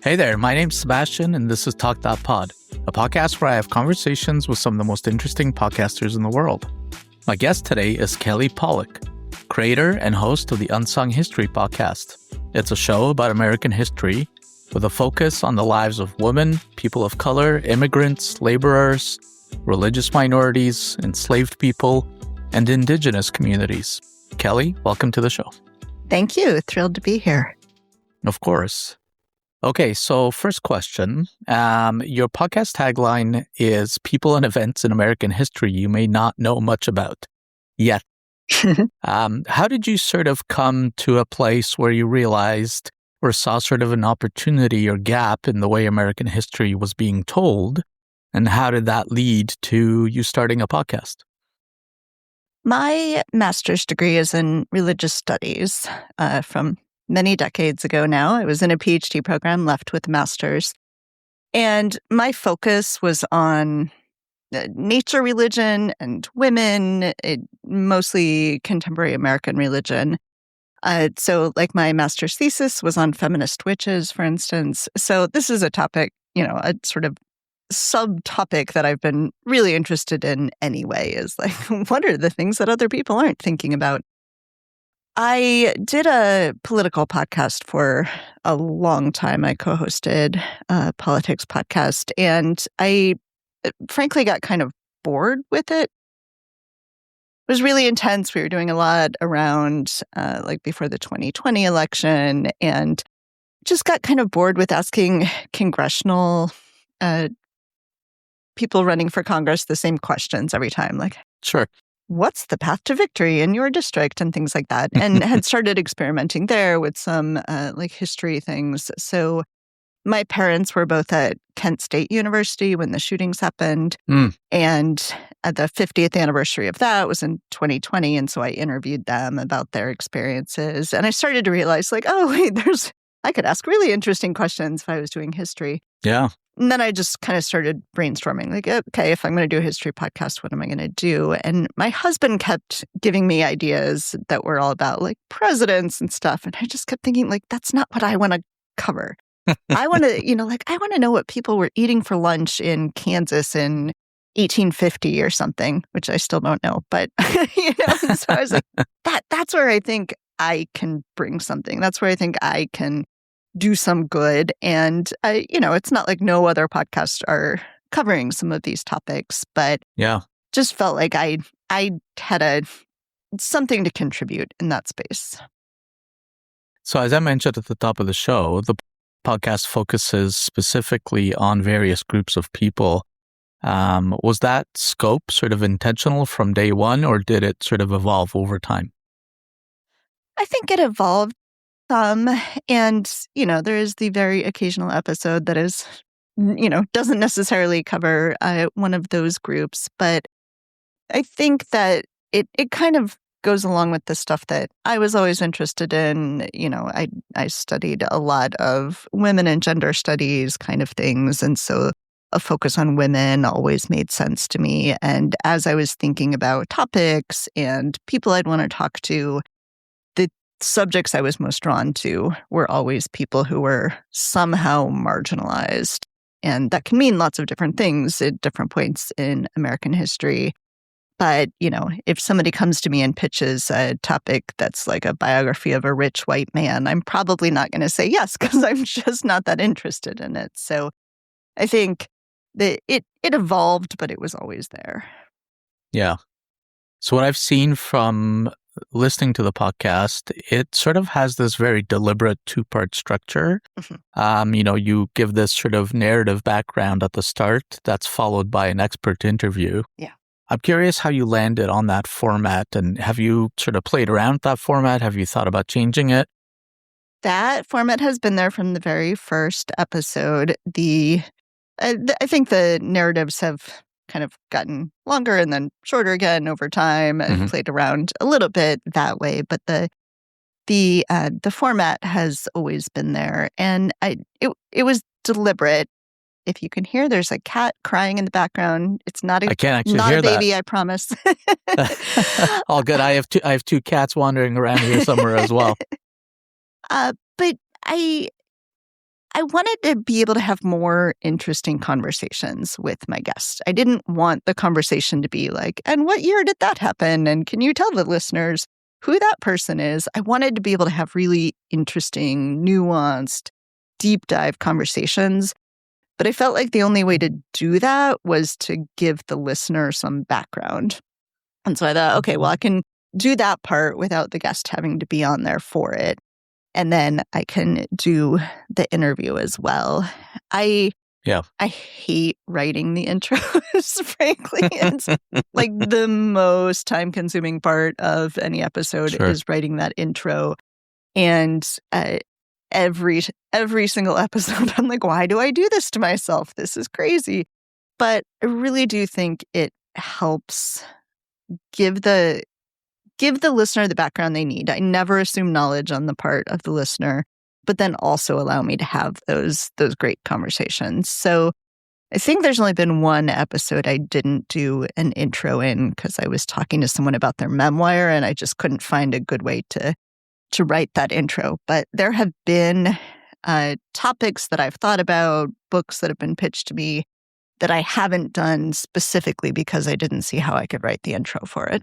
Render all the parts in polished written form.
Hey there, my name's Sebastian, and this is Talk.pod, a podcast where I have conversations with some of the most interesting podcasters in the world. My guest today is Kelly Pollock, creator and host of the Unsung History podcast. It's a show about American history with a focus on the lives of women, people of color, immigrants, laborers, religious minorities, enslaved people, and Indigenous communities. Kelly, welcome to the show. Thank you. Thrilled to be here. Of course. Okay, so first question. Your podcast tagline is People and Events in American History You May Not Know Much About Yet. How did you sort of come to a place where you realized or saw sort of an opportunity or gap in the way American history was being told? And how did that lead to you starting a podcast? My master's degree is in religious studies from many decades ago now. I was in a PhD program, left with a master's. And my focus was on nature religion and women, mostly contemporary American religion. So like my master's thesis was on feminist witches, for instance. So this is a topic, a sort of subtopic that I've been really interested in anyway, is like, what are the things that other people aren't thinking about? I did a political podcast for a long time. I co-hosted a politics podcast, and I frankly got kind of bored with it. It was really intense. We were doing a lot around like before the 2020 election, and just got kind of bored with asking congressional people running for Congress the same questions every time. Like, Sure. What's the path to victory in your district and things like that, and had started experimenting there with some like history things. So my parents were both at Kent State University when the shootings happened, and at the 50th anniversary of that was in 2020, and so I interviewed them about their experiences, and I started to realize, like, oh wait, I could ask really interesting questions if I was doing history. Yeah. And then I just kind of started brainstorming, like, okay, if I'm going to do a history podcast, what am I going to do? And my husband kept giving me ideas that were all about like presidents and stuff. And I just kept thinking, like, that's not what I want to cover. I want to, I want to know what people were eating for lunch in Kansas in 1850 or something, which I still don't know. But, so I was like, that's where I think I can bring something. That's where I think I can do some good. And, it's not like no other podcasts are covering some of these topics, but yeah, just felt like I had something to contribute in that space. So as I mentioned at the top of the show, the podcast focuses specifically on various groups of people. Was that scope sort of intentional from day one, or did it sort of evolve over time? I think it evolved some, and, there is the very occasional episode that is, doesn't necessarily cover one of those groups. But I think that it kind of goes along with the stuff that I was always interested in. I studied a lot of women and gender studies kind of things. And so a focus on women always made sense to me. And as I was thinking about topics and people I'd want to talk to, subjects I was most drawn to were always people who were somehow marginalized. And that can mean lots of different things at different points in American history. But, if somebody comes to me and pitches a topic that's like a biography of a rich white man, I'm probably not going to say yes, because I'm just not that interested in it. So I think that it evolved, but it was always there. Yeah. So what I've seen from listening to the podcast, it sort of has this very deliberate two-part structure. You give this sort of narrative background at the start that's followed by an expert interview. Yeah. I'm curious how you landed on that format, and have you sort of played around with that format? Have you thought about changing it? That format has been there from the very first episode. I think the narratives have kind of gotten longer and then shorter again over time, and played around a little bit that way. But the format has always been there, and it was deliberate. If you can hear, there's a cat crying in the background. It's not I can't actually not hear a baby, that. I promise. All good. I have two cats wandering around here somewhere as well. But I I wanted to be able to have more interesting conversations with my guests. I didn't want the conversation to be like, and what year did that happen? And can you tell the listeners who that person is? I wanted to be able to have really interesting, nuanced, deep dive conversations. But I felt like the only way to do that was to give the listener some background. And so I thought, okay, well, I can do that part without the guest having to be on there for it. And then I can do the interview as well. I hate writing the intros, frankly. It's like the most time-consuming part of any episode is writing that intro. And every single episode, I'm like, why do I do this to myself? This is crazy. But I really do think it helps give the listener the background they need. I never assume knowledge on the part of the listener, but then also allow me to have those great conversations. So I think there's only been one episode I didn't do an intro in because I was talking to someone about their memoir and I just couldn't find a good way to write that intro. But there have been topics that I've thought about, books that have been pitched to me that I haven't done specifically because I didn't see how I could write the intro for it.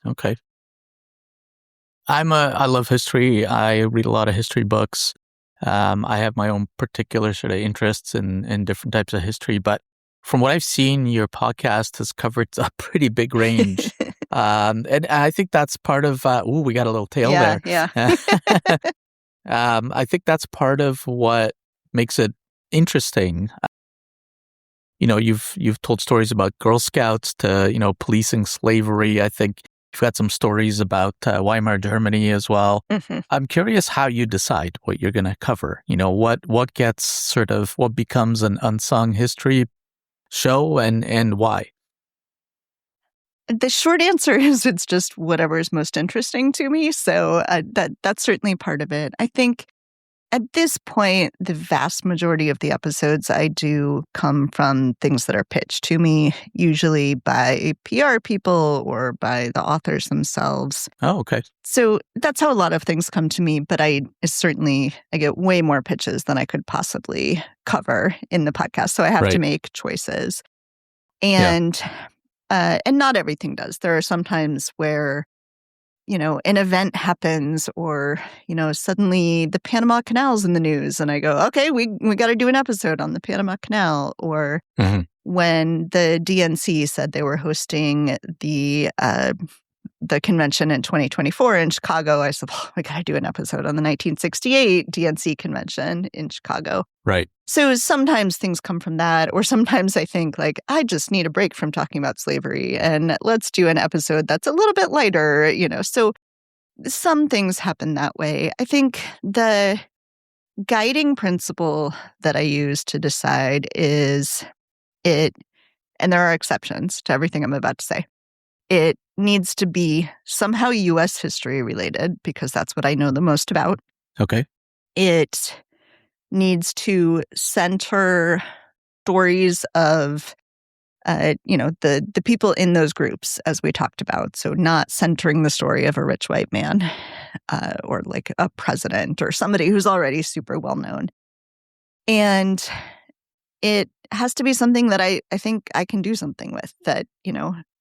Okay. I love history. I read a lot of history books. I have my own particular sort of interests in different types of history, but from what I've seen, your podcast has covered a pretty big range. And I think that's part of, we got a little tail there. Yeah. I think that's part of what makes it interesting. You've told stories about Girl Scouts to, policing slavery. I think you've got some stories about Weimar Germany as well. Mm-hmm. I'm curious how you decide what you're going to cover. What becomes an unsung history show and why? The short answer is it's just whatever is most interesting to me. So that's certainly part of it. I think at this point, the vast majority of the episodes I do come from things that are pitched to me, usually by PR people or by the authors themselves. Oh, okay. So that's how a lot of things come to me. But I get way more pitches than I could possibly cover in the podcast. So I have to make choices. And not everything does. There are some times where an event happens or, suddenly the Panama Canal's in the news and I go, okay, we got to do an episode on the Panama Canal. Or when the DNC said they were hosting the convention in 2024 in Chicago, I said, we got to do an episode on the 1968 DNC convention in Chicago. Right. So sometimes things come from that, or sometimes I think like, I just need a break from talking about slavery and let's do an episode that's a little bit lighter, So some things happen that way. I think the guiding principle that I use to decide is and there are exceptions to everything I'm about to say. It needs to be somehow U.S. history related because that's what I know the most about. Okay. It needs to center stories of, the people in those groups, as we talked about. So not centering the story of a rich white man or like a president or somebody who's already super well known. And it has to be something that I think I can do something with, that,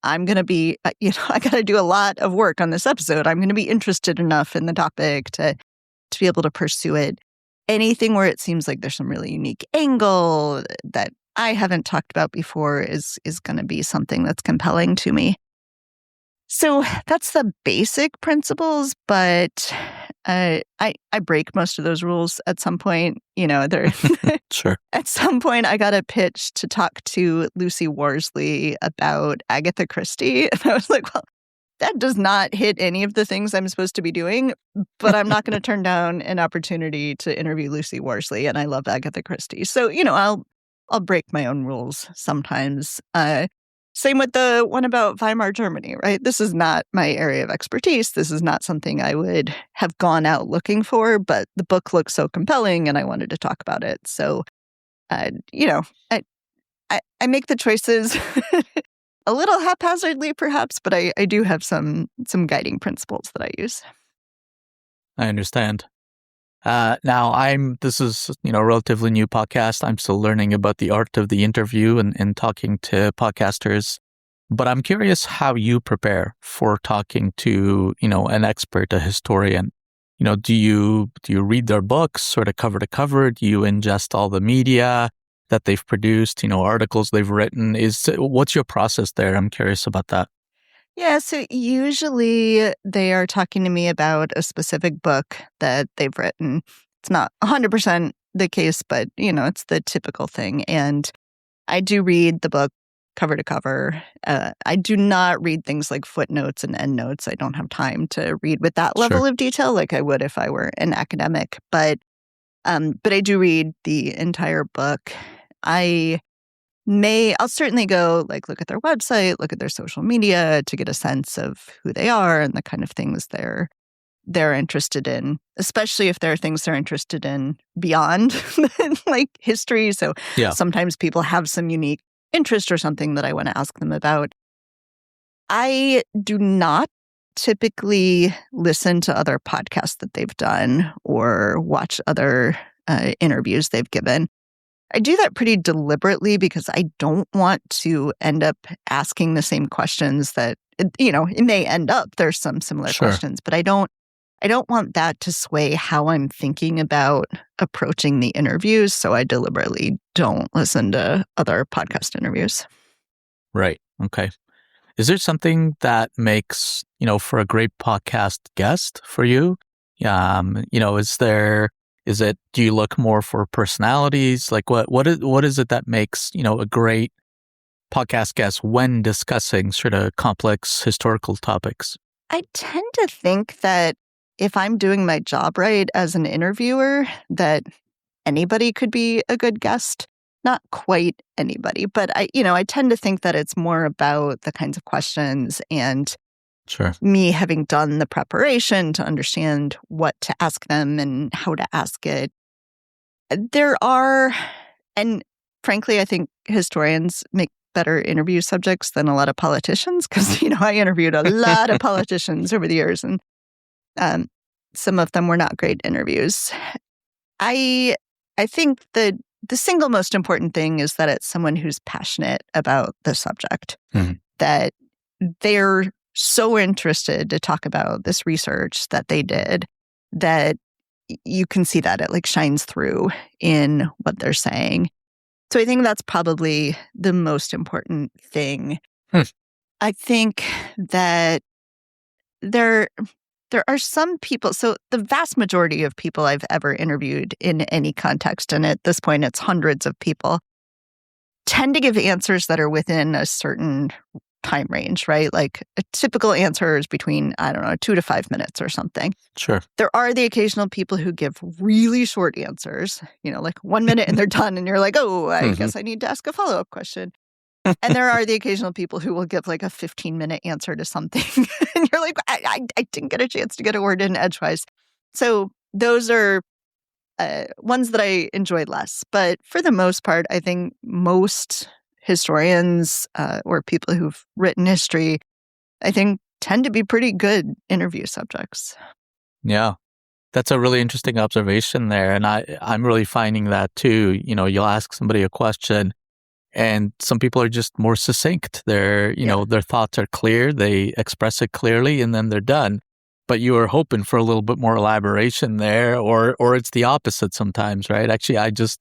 I'm going to be, I got to do a lot of work on this episode. I'm going to be interested enough in the topic to be able to pursue it. Anything where it seems like there's some really unique angle that I haven't talked about before is going to be something that's compelling to me. So that's the basic principles, but I break most of those rules at some point. Sure. At some point, I got a pitch to talk to Lucy Worsley about Agatha Christie. And I was like, well, that does not hit any of the things I'm supposed to be doing, but I'm not going to turn down an opportunity to interview Lucy Worsley. And I love Agatha Christie. So, I'll break my own rules sometimes. Same with the one about Weimar Germany, right? This is not my area of expertise. This is not something I would have gone out looking for, but the book looks so compelling and I wanted to talk about it. So, I make the choices a little haphazardly, perhaps, but I do have some guiding principles that I use. I understand. This is, a relatively new podcast. I'm still learning about the art of the interview and talking to podcasters. But I'm curious how you prepare for talking to, an expert, a historian. Do you read their books sort of cover to cover? Do you ingest all the media that they've produced, articles they've written? What's your process there? I'm curious about that. Yeah, so usually they are talking to me about a specific book that they've written. It's not 100% the case, but, it's the typical thing. And I do read the book cover to cover. I do not read things like footnotes and endnotes. I don't have time to read with that level of detail like I would if I were an academic. But I do read the entire book. I'll certainly go look at their website, look at their social media to get a sense of who they are and the kind of things they're interested in, especially if there are things they're interested in beyond history. So sometimes people have some unique interest or something that I want to ask them about. I do not typically listen to other podcasts that they've done or watch other interviews they've given. I do that pretty deliberately because I don't want to end up asking the same questions that, it may end up there's some similar questions, but I don't want that to sway how I'm thinking about approaching the interviews. So I deliberately don't listen to other podcast interviews. Right. Okay. Is there something that makes, for a great podcast guest for you? Do you look more for personalities? What is it that makes, a great podcast guest when discussing sort of complex historical topics? I tend to think that if I'm doing my job right as an interviewer, that anybody could be a good guest. Not quite anybody, but I tend to think that it's more about the kinds of questions and me having done the preparation to understand what to ask them and how to ask it. There are, and frankly, I think historians make better interview subjects than a lot of politicians because, I interviewed a lot of politicians over the years and some of them were not great interviews. I think the single most important thing is that it's someone who's passionate about the subject, that they're so interested to talk about this research that they did that you can see that it shines through in what they're saying. So I think that's probably the most important thing. I think that there are some people, so the vast majority of people I've ever interviewed in any context, and at this point it's hundreds of people, tend to give answers that are within a certain time range, right? Like a typical answer is between, 2 to 5 minutes or something. Sure. There are the occasional people who give really short answers, 1 minute and they're done and you're like, oh, I guess I need to ask a follow-up question. And there are the occasional people who will give a 15-minute answer to something. And you're like, I didn't get a chance to get a word in edgewise. So those are ones that I enjoy less. But for the most part, I think most historians or people who've written history, I think, tend to be pretty good interview subjects. Yeah. That's a really interesting observation there. And I'm really finding that too. You'll ask somebody a question and some people are just more succinct. Their thoughts are clear. They express it clearly and then they're done. But you were hoping for a little bit more elaboration there, or it's the opposite sometimes, right? Actually, I just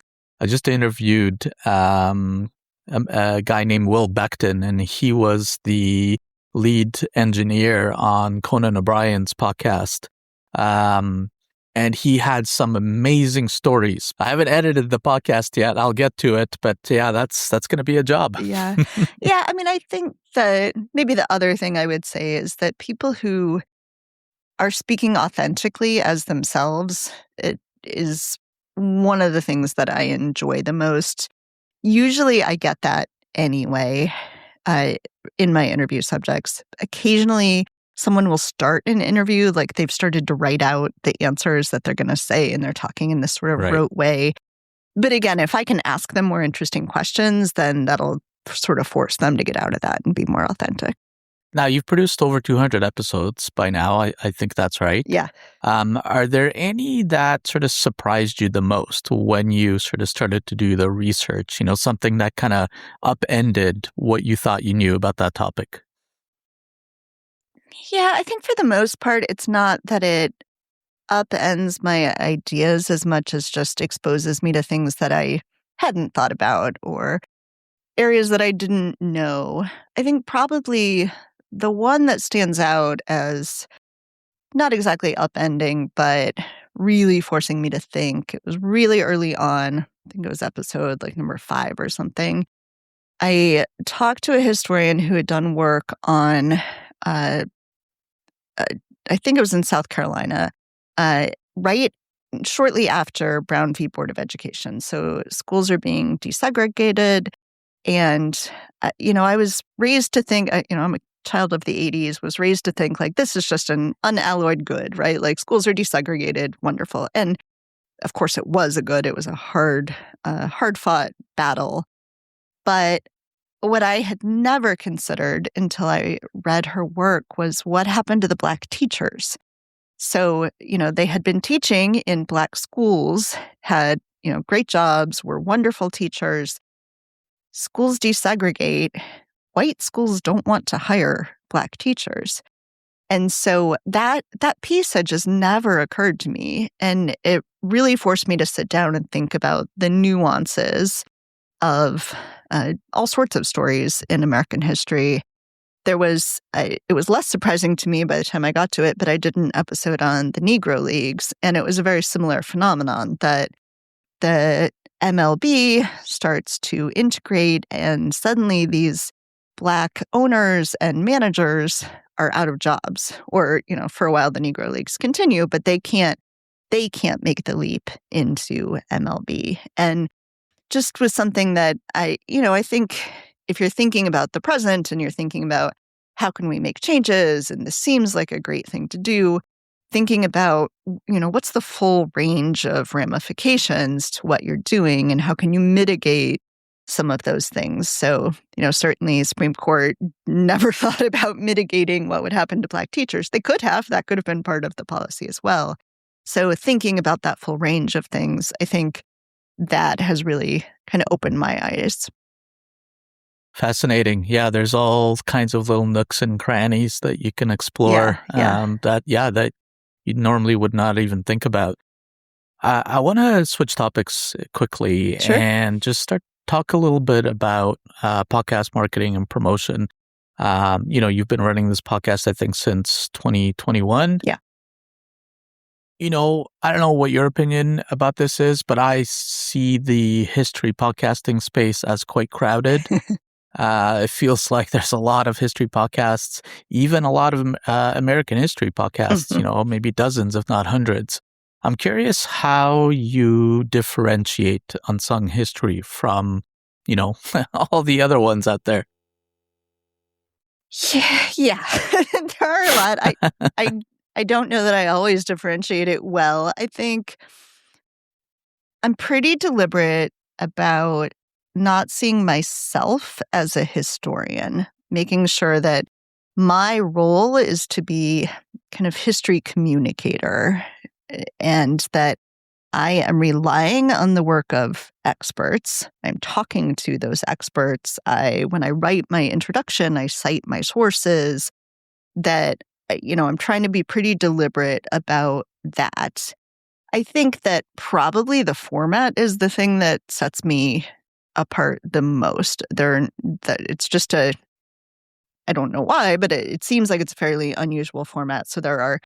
interviewed a guy named Will Beckton, and he was the lead engineer on Conan O'Brien's podcast. And he had some amazing stories. I haven't edited the podcast yet. I'll get to it, but yeah, that's going to be a job. Yeah. I mean, I think that maybe the other thing I would say is that people who are speaking authentically as themselves, it is one of the things that I enjoy the most. Usually I get that anyway in my interview subjects. Occasionally someone will start an interview like they've started to write out the answers that they're going to say and they're talking in this sort of rote way. But again, if I can ask them more interesting questions, then that'll sort of force them to get out of that and be more authentic. Now, you've produced over 200 episodes by now. I think that's right. Yeah. Are there any that sort of surprised you the most when you sort of started to do the research? Something that kind of upended what you thought you knew about that topic? Yeah, I think for the most part, it's not that it upends my ideas as much as just exposes me to things that I hadn't thought about or areas that I didn't know. I think probably the one that stands out as not exactly upending, but really forcing me to think. It was really early on. I think it was episode like number 5 or something. I talked to a historian who had done work on, uh, uh, I think it was in South Carolina, right shortly after Brown v. Board of Education. So schools are being desegregated. And, I was raised to think, I'm a child of the 80s, was raised to think like this is just an unalloyed good, right? Like schools are desegregated, wonderful. And of course it was a good, it was a hard fought battle. But what I had never considered until I read her work was what happened to the Black teachers. So, they had been teaching in Black schools, had, great jobs, were wonderful teachers. Schools desegregate. White schools don't want to hire Black teachers. And so that piece had just never occurred to me. And it really forced me to sit down and think about the nuances of all sorts of stories in American history. It was less surprising to me by the time I got to it, but I did an episode on the Negro Leagues, and it was a very similar phenomenon that the MLB starts to integrate, and suddenly these Black owners and managers are out of jobs. Or, for a while the Negro Leagues continue, but they can't make the leap into MLB. And just was something that I think if you're thinking about the present and you're thinking about how can we make changes, and this seems like a great thing to do, thinking about, what's the full range of ramifications to what you're doing and how can you mitigate some of those things. So, certainly Supreme Court never thought about mitigating what would happen to Black teachers. They could have. That could have been part of the policy as well. So thinking about that full range of things, I think that has really kind of opened my eyes. Fascinating. Yeah, there's all kinds of little nooks and crannies that you can explore. Yeah. That you normally would not even think about. I want to switch topics quickly. Sure. And just talk a little bit about podcast marketing and promotion. You've been running this podcast, I think, since 2021. Yeah. I don't know what your opinion about this is, but I see the history podcasting space as quite crowded. It feels like there's a lot of history podcasts, even a lot of American history podcasts, maybe dozens, if not hundreds. I'm curious how you differentiate Unsung History from, all the other ones out there. Yeah. There are a lot. I don't know that I always differentiate it well. I think I'm pretty deliberate about not seeing myself as a historian, making sure that my role is to be kind of history communicator, and that I am relying on the work of experts. I'm talking to those experts. When I write my introduction, I cite my sources. That, I'm trying to be pretty deliberate about that. I think that probably the format is the thing that sets me apart the most. It's just I don't know why, but it seems like it's a fairly unusual format. So there are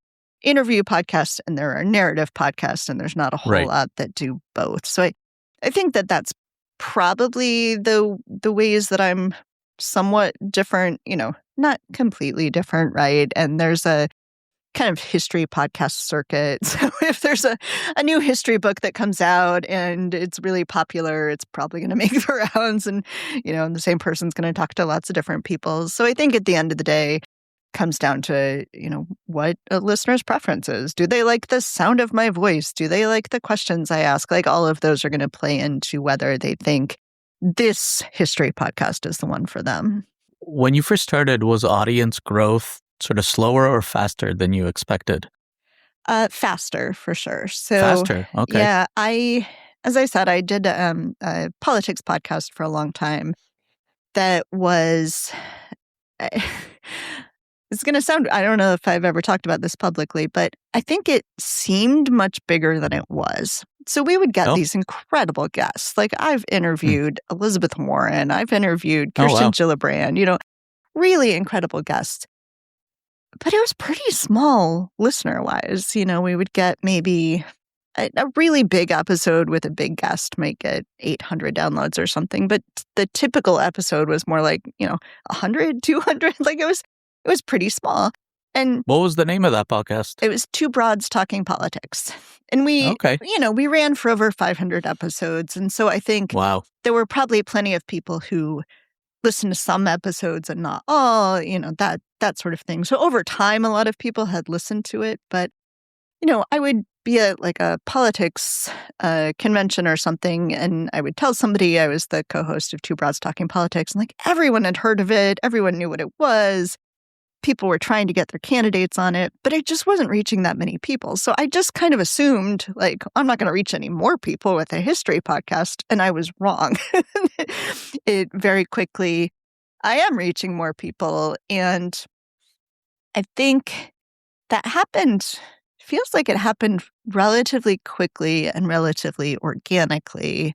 interview podcasts and there are narrative podcasts, and there's not a whole lot that do both. So I think that that's probably the ways that I'm somewhat different, not completely different, right? And there's a kind of history podcast circuit. So if there's a new history book that comes out and it's really popular, it's probably going to make the rounds, and, and the same person's going to talk to lots of different people. So I think at the end of the day, comes down to, what a listener's preference is. Do they like the sound of my voice? Do they like the questions I ask? Like, all of those are going to play into whether they think this history podcast is the one for them. when you first started, was audience growth sort of slower or faster than you expected? Faster, for sure. So, Faster. Okay. yeah, as I said, I did a politics podcast for a long time that was, it's going to sound, I don't know if I've ever talked about this publicly, but I think it seemed much bigger than it was. So we would get Oh. these incredible guests. Like I've interviewed Elizabeth Warren, I've interviewed Oh, Kirsten wow. Gillibrand, really incredible guests. But it was pretty small listener-wise. We would get maybe a really big episode with a big guest might get 800 downloads or something. But the typical episode was more like, 100, 200. Like it was pretty small. And What was the name of that podcast? it was Two Broads Talking Politics. And we ran for over 500 episodes. And so I think Wow. there were probably plenty of people who listened to some episodes and not all, that sort of thing. So over time, a lot of people had listened to it. But, I would be at like a politics convention or something, and I would tell somebody I was the co-host of Two Broads Talking Politics, and like everyone had heard of it. Everyone knew what it was. People were trying to get their candidates on it, but it just wasn't reaching that many people. So I just kind of assumed, like, I'm not going to reach any more people with a history podcast, and I was wrong. It very quickly, I am reaching more people, and I think that feels like it happened relatively quickly and relatively organically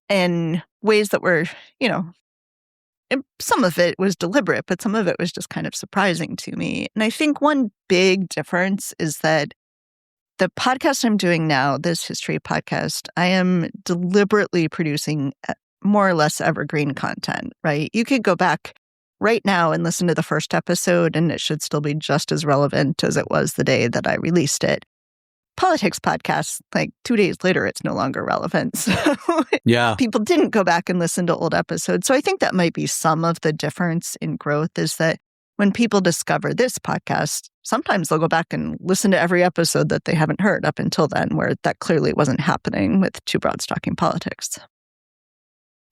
in ways that were, and some of it was deliberate, but some of it was just kind of surprising to me. And I think one big difference is that the podcast I'm doing now, this history podcast, I am deliberately producing more or less evergreen content, right? You could go back right now and listen to the first episode, and it should still be just as relevant as it was the day that I released it. Politics podcasts, like 2 days later, it's no longer relevant. So Yeah. people didn't go back and listen to old episodes. So I think that might be some of the difference in growth is that when people discover this podcast, sometimes they'll go back and listen to every episode that they haven't heard up until then, where that clearly wasn't happening with Two Broads Talking Politics.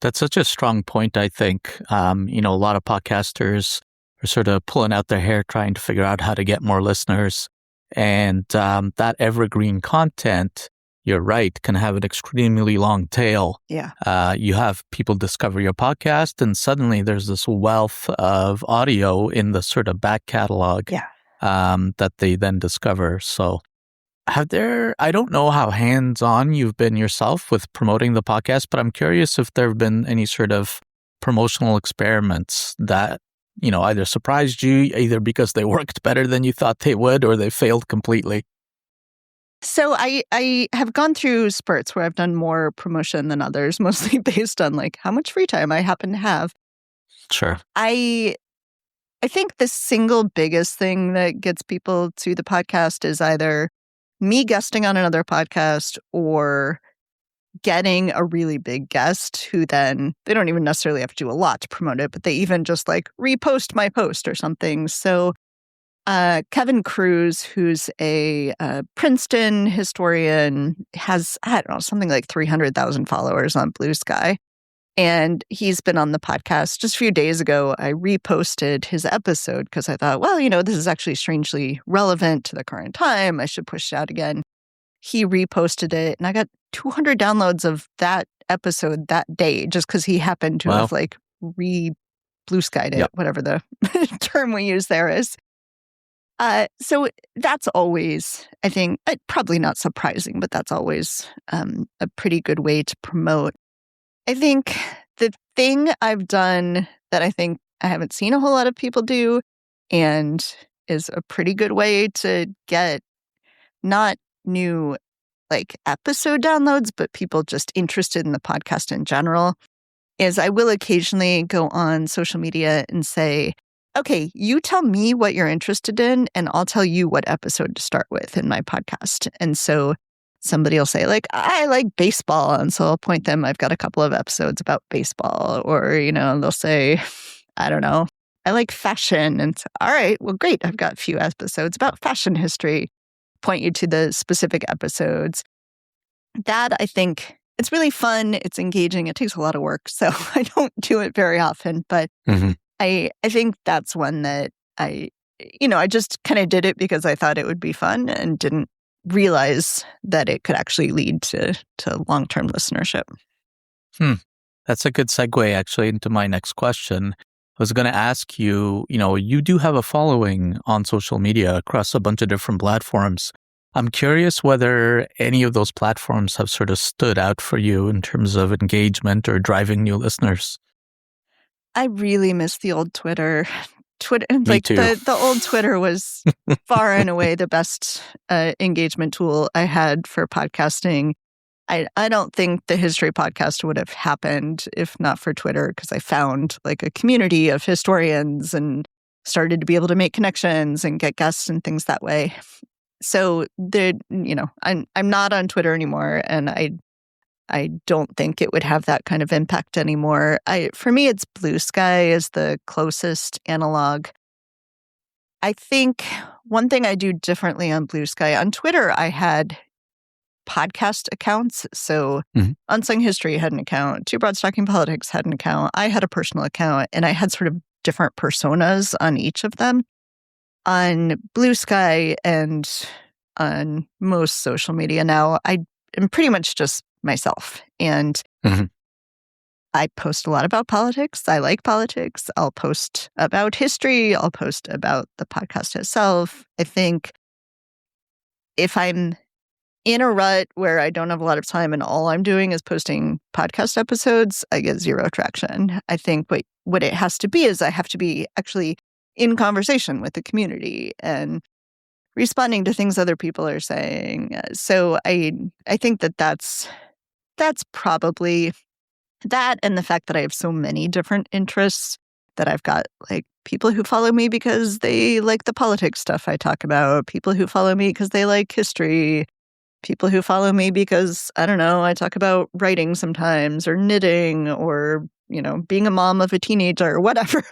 That's such a strong point, I think. A lot of podcasters are sort of pulling out their hair trying to figure out how to get more listeners. And that evergreen content, you're right, can have an extremely long tail. Yeah. You have people discover your podcast, and suddenly there's this wealth of audio in the sort of back catalog that they then discover. So I don't know how hands-on you've been yourself with promoting the podcast, but I'm curious if there have been any sort of promotional experiments that, either surprised you, either because they worked better than you thought they would, or they failed completely. So I have gone through spurts where I've done more promotion than others, mostly based on like how much free time I happen to have. Sure. I think the single biggest thing that gets people to the podcast is either me guesting on another podcast or getting a really big guest who then they don't even necessarily have to do a lot to promote it, but they even just like repost my post or something. So Kevin Cruz, who's a Princeton historian, has, I don't know, something like 300,000 followers on Bluesky. And he's been on the podcast. Just a few days ago, I reposted his episode because I thought, well, this is actually strangely relevant to the current time. I should push it out again. He reposted it, and I got 200 downloads of that episode that day just because he happened to have like re-Blueskyed it, whatever the term we use there is. So that's always, I think, probably not surprising, but that's always a pretty good way to promote. I think the thing I've done that I think I haven't seen a whole lot of people do and is a pretty good way to get not new like episode downloads, but people just interested in the podcast in general, is I will occasionally go on social media and say, okay, you tell me what you're interested in, and I'll tell you what episode to start with in my podcast. And so somebody will say, like, I like baseball. And so I'll point them, I've got a couple of episodes about baseball. Or, they'll say, I don't know, I like fashion. And so, all right, well, great. I've got a few episodes about fashion history. Point you to the specific episodes. That, I think, it's really fun. It's engaging. It takes a lot of work. So I don't do it very often. But I think that's one that I just kind of did it because I thought it would be fun and didn't realize that it could actually lead to long-term listenership. That's a good segue actually into my next question. I was going to ask you, you do have a following on social media across a bunch of different platforms. I'm curious whether any of those platforms have sort of stood out for you in terms of engagement or driving new listeners. I really miss the old Twitter. Me too. The old Twitter was far and away the best engagement tool I had for podcasting. I don't think the history podcast would have happened if not for Twitter, because I found like a community of historians and started to be able to make connections and get guests and things that way. So I'm not on Twitter anymore, and I don't think it would have that kind of impact anymore. For me, it's Bluesky is the closest analog. I think one thing I do differently on Bluesky, on Twitter, I had podcast accounts. So Unsung History had an account, Two Broads Talking Politics had an account, I had a personal account, and I had sort of different personas on each of them. On Bluesky and on most social media now, I am pretty much just myself. And I post a lot about politics. I like politics. I'll post about history. I'll post about the podcast itself. I think if I'm in a rut where I don't have a lot of time and all I'm doing is posting podcast episodes, I get zero traction. I think what it has to be is I have to be actually in conversation with the community and responding to things other people are saying. So I think that's probably that, and the fact that I have so many different interests, that I've got like people who follow me because they like the politics stuff I talk about, people who follow me because they like history, people who follow me because, I don't know, I talk about writing sometimes or knitting or, being a mom of a teenager or whatever.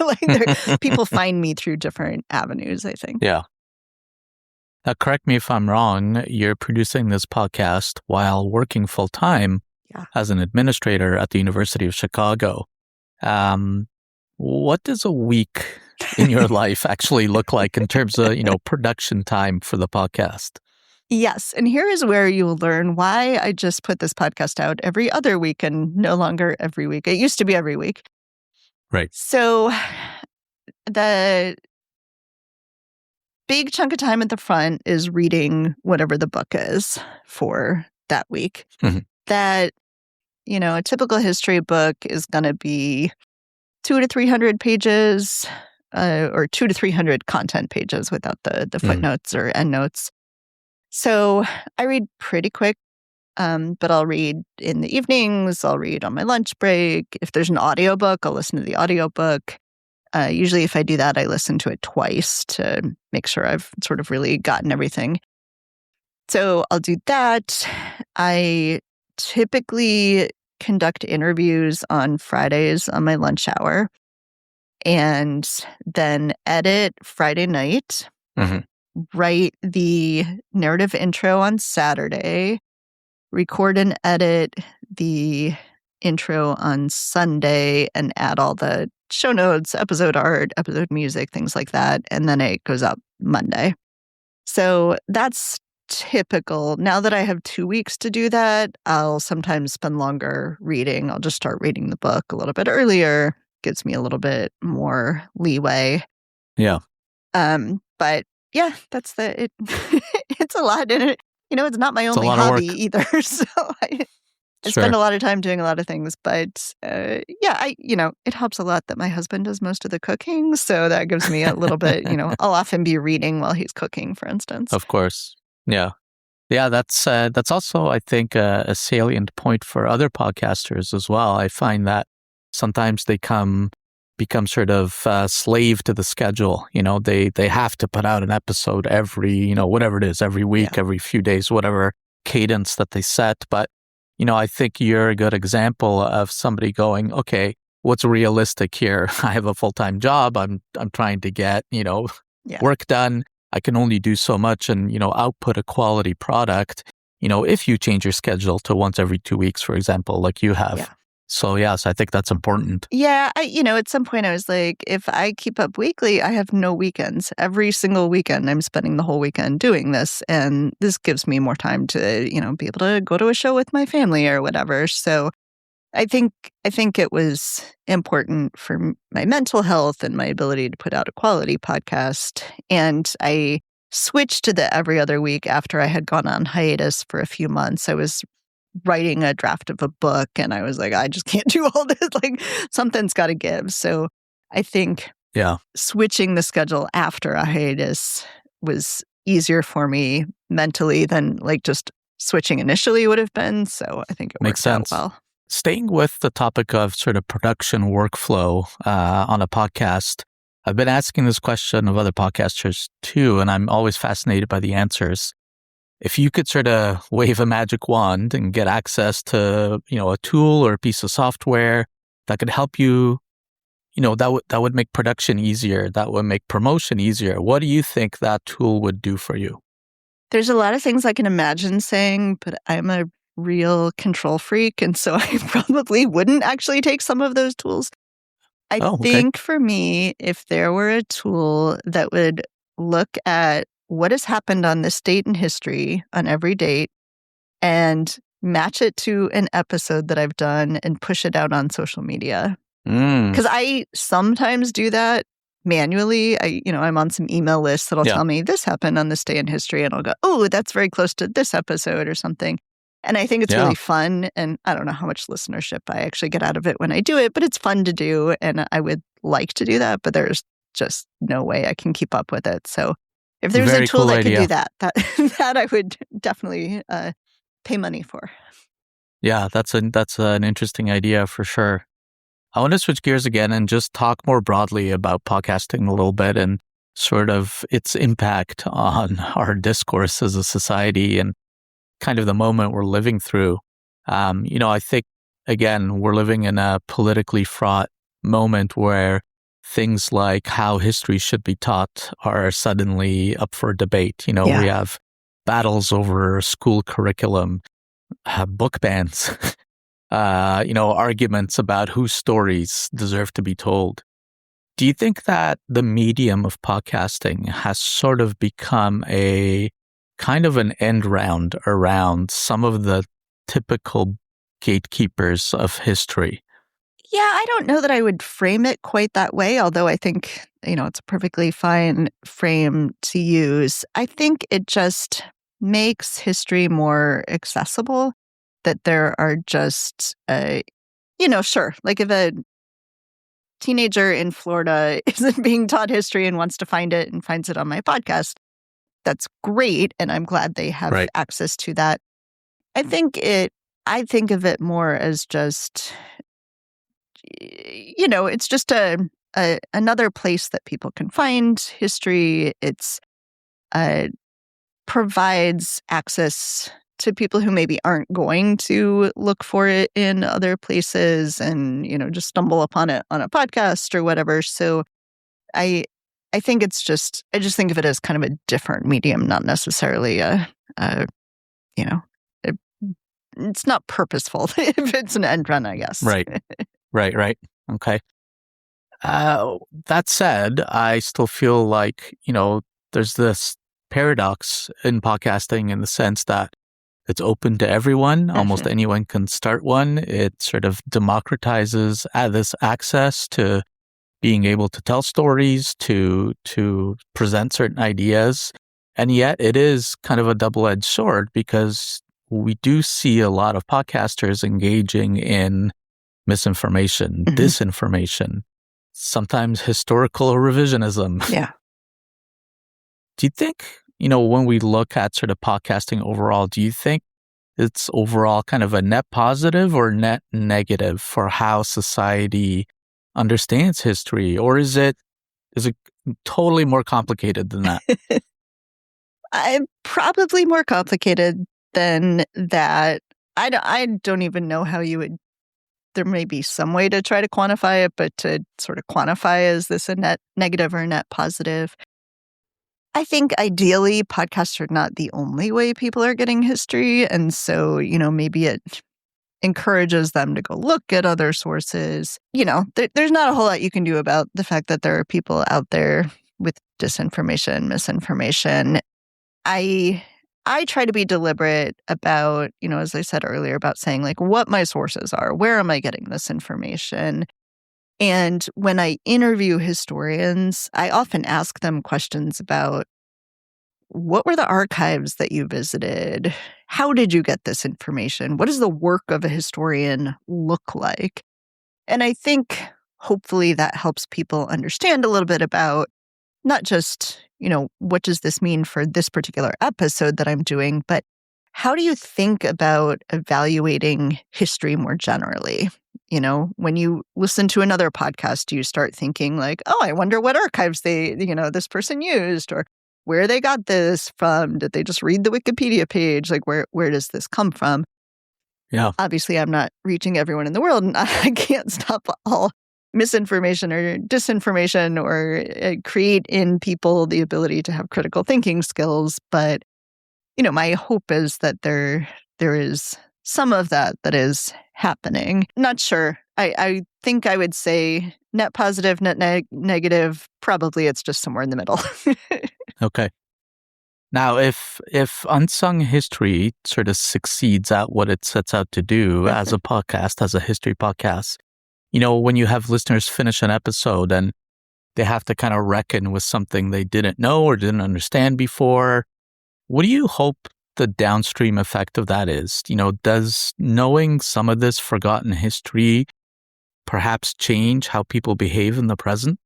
People find me through different avenues, I think. Yeah. Now, correct me if I'm wrong, you're producing this podcast while working full-time as an administrator at the University of Chicago. What does a week in your life actually look like in terms of, production time for the podcast? Yes. And here is where you will learn why I just put this podcast out every other week and no longer every week. It used to be every week. Right. So the big chunk of time at the front is reading whatever the book is for that week. That, a typical history book is going to be 200 to 300 pages or 200 to 300 content pages without the footnotes or endnotes. So I read pretty quick, but I'll read in the evenings. I'll read on my lunch break. If there's an audiobook, I'll listen to the audiobook. Usually if I do that, I listen to it twice to make sure I've sort of really gotten everything. So I'll do that. I typically conduct interviews on Fridays on my lunch hour and then edit Friday night. Write the narrative intro on Saturday, record and edit the intro on Sunday, and add all the show notes, episode art, episode music, things like that. And then it goes up Monday. So that's typical. Now that I have 2 weeks to do that, I'll sometimes spend longer reading. I'll just start reading the book a little bit earlier. Gives me a little bit more leeway. Yeah. But yeah, that's it's a lot in it. It's not my only hobby either. So I spend a lot of time doing a lot of things. But it helps a lot that my husband does most of the cooking. So that gives me a little bit, I'll often be reading while he's cooking, for instance. Of course. Yeah. Yeah, that's also, I think, a salient point for other podcasters as well. I find that sometimes they become sort of slave to the schedule. They have to put out an episode every, whatever it is, every week, every few days, whatever cadence that they set. But, I think you're a good example of somebody going, okay, what's realistic here? I have a full-time job. I'm trying to get, work done. I can only do so much and, output a quality product. If you change your schedule to once every 2 weeks, for example, like you have, So yes, I think that's important. Yeah, at some point I was like, if I keep up weekly, I have no weekends. Every single weekend, I'm spending the whole weekend doing this. And this gives me more time to, be able to go to a show with my family or whatever. So I think it was important for my mental health and my ability to put out a quality podcast. And I switched to the every other week after I had gone on hiatus for a few months. I was writing a draft of a book and I was like, I just can't do all this. Like something's got to give. So I think switching the schedule after a hiatus was easier for me mentally than like just switching initially would have been. So I think it Makes worked sense. out well. Staying with the topic of sort of production workflow on a podcast, I've been asking this question of other podcasters too, and I'm always fascinated by the answers. If you could sort of wave a magic wand and get access to, a tool or a piece of software that could help you, that would make production easier, that would make promotion easier. What do you think that tool would do for you? There's a lot of things I can imagine saying, but I'm a real control freak, and so I probably wouldn't actually take some of those tools. I think for me, if there were a tool that would look at what has happened on this date in history on every date and match it to an episode that I've done and push it out on social media. Because I sometimes do that manually. I'm on some email lists that'll tell me this happened on this day in history, and I'll go, oh, that's very close to this episode or something. And I think it's really fun, and I don't know how much listenership I actually get out of it when I do it, but it's fun to do, and I would like to do that, but there's just no way I can keep up with it. So if there's a tool that could do that I would definitely pay money for. Yeah, that's an interesting idea for sure. I want to switch gears again and just talk more broadly about podcasting a little bit and sort of its impact on our discourse as a society and kind of the moment we're living through. I think, again, we're living in a politically fraught moment where things like how history should be taught are suddenly up for debate. We have battles over school curriculum, book bans, arguments about whose stories deserve to be told. Do you think that the medium of podcasting has sort of become a kind of an end round around some of the typical gatekeepers of history? Yeah, I don't know that I would frame it quite that way, although I think, it's a perfectly fine frame to use. I think it just makes history more accessible, that there are just, sure, like if a teenager in Florida isn't being taught history and wants to find it and finds it on my podcast, that's great, and I'm glad they have access to that. I think of it more as just, it's just another place that people can find history. It's provides access to people who maybe aren't going to look for it in other places and, just stumble upon it on a podcast or whatever. So I think I just think of it as kind of a different medium, not necessarily it's not purposeful if it's an end run, I guess. Right. Okay. That said, I still feel like, there's this paradox in podcasting in the sense that it's open to everyone. Almost anyone can start one. It sort of democratizes this access to being able to tell stories, to present certain ideas. And yet it is kind of a double-edged sword because we do see a lot of podcasters engaging in misinformation, disinformation, sometimes historical revisionism. Yeah. Do you think, when we look at sort of podcasting overall, do you think it's overall kind of a net positive or net negative for how society understands history? Or is it totally more complicated than that? I'm probably more complicated than that. I don't even know how you would. There may be some way to try to quantify it, but to sort of quantify, is this a net negative or a net positive? I think ideally podcasts are not the only way people are getting history. And so, maybe it encourages them to go look at other sources. There's not a whole lot you can do about the fact that there are people out there with disinformation, misinformation. I try to be deliberate about, as I said earlier, about saying like what my sources are, where am I getting this information? And when I interview historians, I often ask them questions about what were the archives that you visited? How did you get this information? What does the work of a historian look like? And I think hopefully that helps people understand a little bit about not just, what does this mean for this particular episode that I'm doing, but how do you think about evaluating history more generally? When you listen to another podcast, you start thinking like, oh, I wonder what archives this person used, or where they got this from. Did they just read the Wikipedia page? Like, where does this come from? Yeah. Obviously, I'm not reaching everyone in the world, and I can't stop all misinformation or disinformation or create in people the ability to have critical thinking skills. But, my hope is that there is some of that is happening. Not sure. I think I would say net positive, net negative. Probably it's just somewhere in the middle. Okay. Now, if Unsung History sort of succeeds at what it sets out to do as a podcast, as a history podcast, when you have listeners finish an episode and they have to kind of reckon with something they didn't know or didn't understand before, what do you hope the downstream effect of that is? Does knowing some of this forgotten history perhaps change how people behave in the present?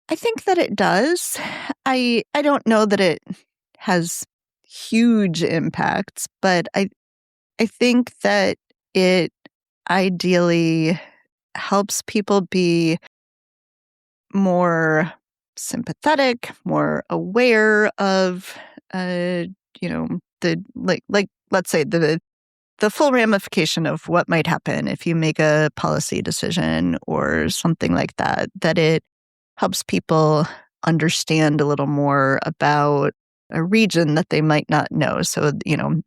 I think that it does. I don't know that it has huge impacts, but I think that it ideally helps people be more sympathetic, more aware of the let's say the full ramification of what might happen if you make a policy decision or something like that, that it helps people understand a little more about a region that they might not know. So,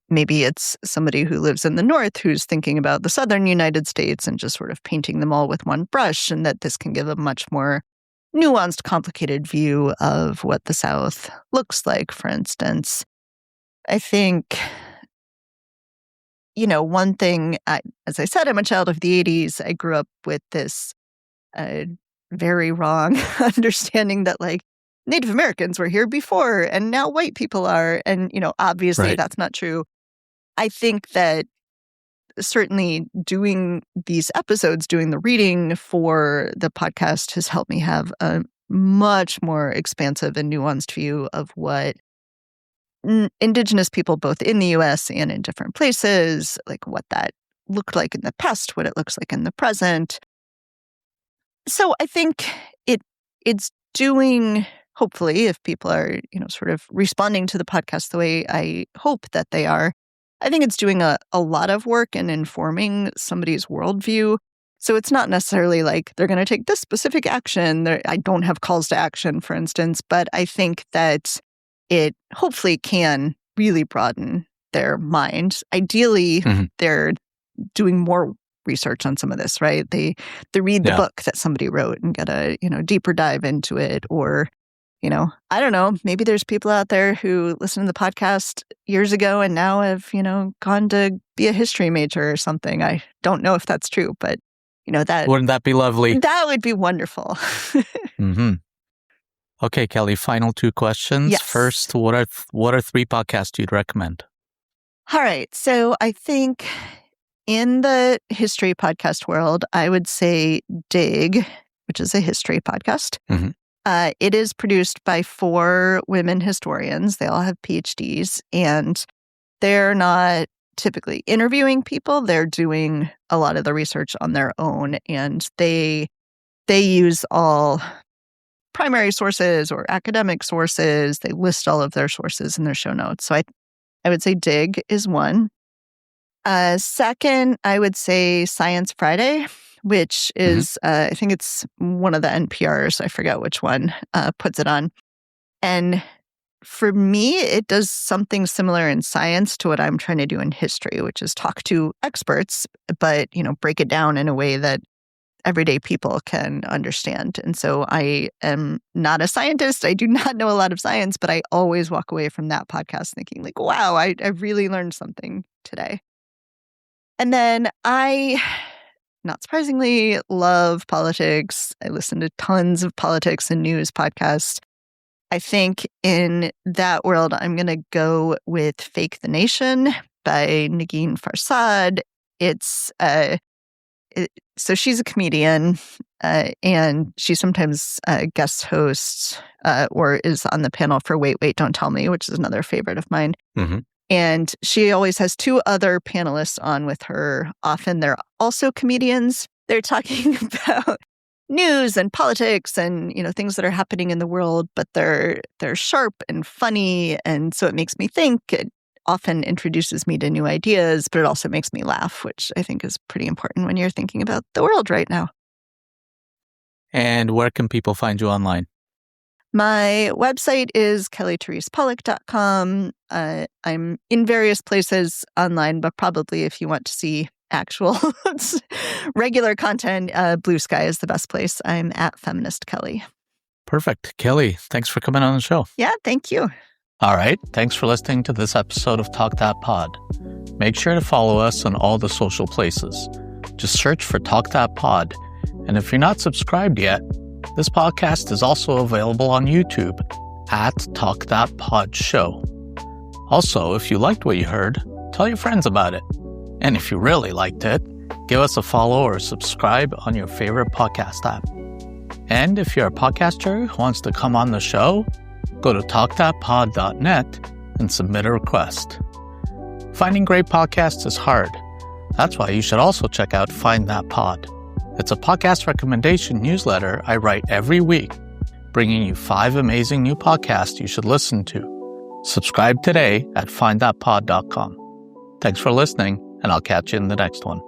maybe it's somebody who lives in the North who's thinking about the Southern United States and just sort of painting them all with one brush, and that this can give a much more nuanced, complicated view of what the South looks like, for instance. I think, one thing, as I said, I'm a child of the 80s. I grew up with this very wrong understanding that like Native Americans were here before and now white people are. And, obviously that's not true. I think that certainly doing these episodes, doing the reading for the podcast has helped me have a much more expansive and nuanced view of what Indigenous people, both in the U.S. and in different places, like what that looked like in the past, what it looks like in the present. So I think it's doing, hopefully, if people are, sort of responding to the podcast the way I hope that they are, I think it's doing a lot of work in informing somebody's worldview. So it's not necessarily like they're going to take this specific action. I don't have calls to action, for instance, but I think that it hopefully can really broaden their mind. Ideally, they're doing more research on some of this, right? They read the book that somebody wrote and get a, deeper dive into it. Or, I don't know, maybe there's people out there who listened to the podcast years ago and now have, gone to be a history major or something. I don't know if that's true, but, that... Wouldn't that be lovely? That would be wonderful. Okay, Kelly, final two questions. Yes. First, what are three podcasts you'd recommend? All right. So I think in the history podcast world, I would say Dig, which is a history podcast. It is produced by 4 women historians. They all have PhDs, and they're not typically interviewing people. They're doing a lot of the research on their own, and they use all primary sources or academic sources. They list all of their sources in their show notes. So I would say Dig is one. Second, I would say Science Friday, which is, I think it's one of the NPRs, I forget which one, puts it on. And for me, it does something similar in science to what I'm trying to do in history, which is talk to experts, but, break it down in a way that everyday people can understand. And so I am not a scientist. I do not know a lot of science, but I always walk away from that podcast thinking like, wow, I really learned something today. And then I, not surprisingly, love politics. I listen to tons of politics and news podcasts. I think in that world, I'm going to go with Fake the Nation by Negin Farsad. So she's a comedian, and she sometimes guest hosts or is on the panel for Wait, Wait, Don't Tell Me, which is another favorite of mine. Mm-hmm. And she always has two other panelists on with her. Often they're also comedians. They're talking about news and politics and, things that are happening in the world, but they're sharp and funny. And so it makes me think. It often introduces me to new ideas, but it also makes me laugh, which I think is pretty important when you're thinking about the world right now. And where can people find you online? My website is kellytheresepollock.com. I'm in various places online, but probably if you want to see actual regular content, Bluesky is the best place. I'm at Feminist Kelly. Perfect. Kelly, thanks for coming on the show. Yeah, thank you. All right. Thanks for listening to this episode of Talk That Pod. Make sure to follow us on all the social places. Just search for Talk That Pod. And if you're not subscribed yet, this podcast is also available on YouTube at Talk That Pod Show. Also, if you liked what you heard, tell your friends about it. And if you really liked it, give us a follow or subscribe on your favorite podcast app. And if you're a podcaster who wants to come on the show, go to talkthatpod.net and submit a request. Finding great podcasts is hard. That's why you should also check out Find That Pod. It's a podcast recommendation newsletter I write every week, bringing you 5 amazing new podcasts you should listen to. Subscribe today at findthatpod.com. Thanks for listening, and I'll catch you in the next one.